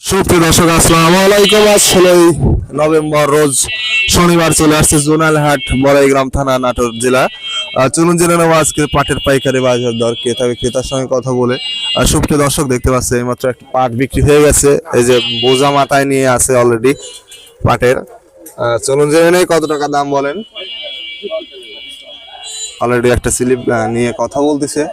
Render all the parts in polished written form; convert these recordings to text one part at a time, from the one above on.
সুপ্রিয় দর্শক আসসালামু আলাইকুম। আজ 16ই নভেম্বর রোজ শনিবার চলে আসছে জোনালহাট বড়াইগ্রাম থানা নাটোর জেলা। চলুন জেনে নেবো আজকে পাটের পাইকারি বাজার দর ক্রেতা বিক্রেতার সঙ্গে কথা বলে। সুপ্রিয় দর্শক দেখতে পাচ্ছে এইমাত্র একটা পাট বিক্রি হয়ে গেছে, এই যে বোঝা মাথায় নিয়ে আছে অলরেডি পাটের। চলুন জেনে নেই কত টাকা দাম বলেন। অলরেডি একটা স্লিপ নিয়ে কথা বলতেছে।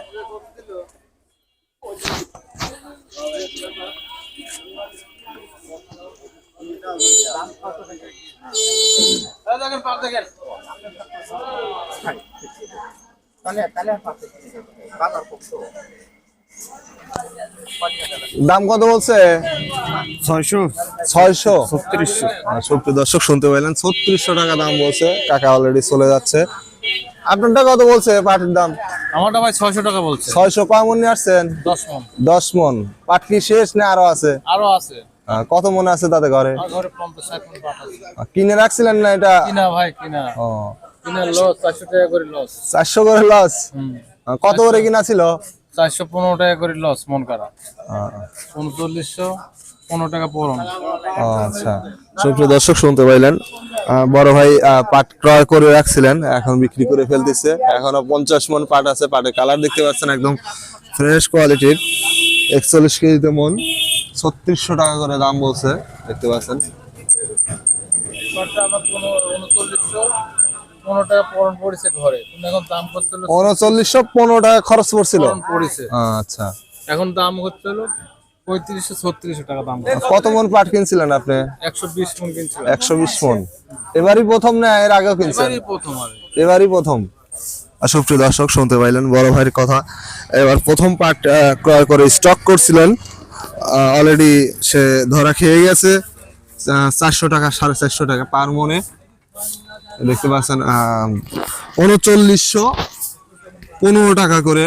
দাম কত বলছে? 600 সুপ্রিয় দর্শক শুনতে পাইলেন, 3600 টাকা দাম বলছে। কাকা অলরেডি চলে যাচ্ছে। আপনারটা কত বলছে পাটের দাম? আমারটা ভাই 600 টাকা বলছে। 600 কয় মন নিয়ে আসছেন? 10 মণ। 10 মন। পাট কি শেষ না আরো আছে? আরো আছে। কত মন আছে তাতে ঘরে? আর ঘরে 50-60 মণ পাট আছে। কিনে রাখছিলেন না এটা? কিনা ভাই কিনা। ও কিনা লস 400 টাকা করে লস। 400 করে লস। কত করে কিনা ছিল? 415 টাকা করে লস মন কারা। 3900 15 টাকা পড়ন। আচ্ছা সুপ্রিয় দর্শক শুনতে পাইলেন, বড় ভাই পাট ক্রয় করে রাখছিলেন, এখন বিক্রি করে ফেলতেছে। এখনো 50 মন পাট আছে। পাটের কালার দেখতে পাচ্ছেন একদম ফ্রেশ কোয়ালিটির। 41 কেজিতে মন, 3600 টাকা করে দাম বলছে, দেখতে পাচ্ছেন। পাটটা আমার 3900 15 টাকা পড়ন পড়েছে ঘরে। কিন্তু এখন দাম করতে হলো 3915 টাকা খরচ পড়ছিল। পড়ন পড়েছে। আচ্ছা এখন দাম হচ্ছে হলো 3500-3600 টাকা দাম। কত মন পাট কিনছিলেন আপনি? 120 মণ কিনছিলাম। 120 মন। এবারই প্রথম না এর আগেও কিনছেন? এবারই প্রথম আর। এবারই প্রথম। সুপ্রিয় দর্শক শুনতে পাইলেন বড় ভাইয়ের কথা। এবার প্রথম পাট ক্রয় করে স্টক করছিলেন, অলরেডি সে ধরা খেয়ে গেছে। 400 টাকা 450 টাকা পার মনে দেখতে পাচ্ছেন। 3915 টাকা করে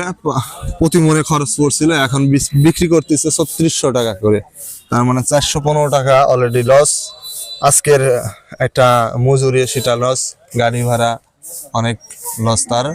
প্রতি মনে খরচ পড়ছিল, এখন বিক্রি করতেছে 3600 টাকা করে। তার মানে 415 টাকা অলরেডি লস। আজকের একটা মজুরি সেটা লস, গাড়ি ভাড়া অনেক লস তার।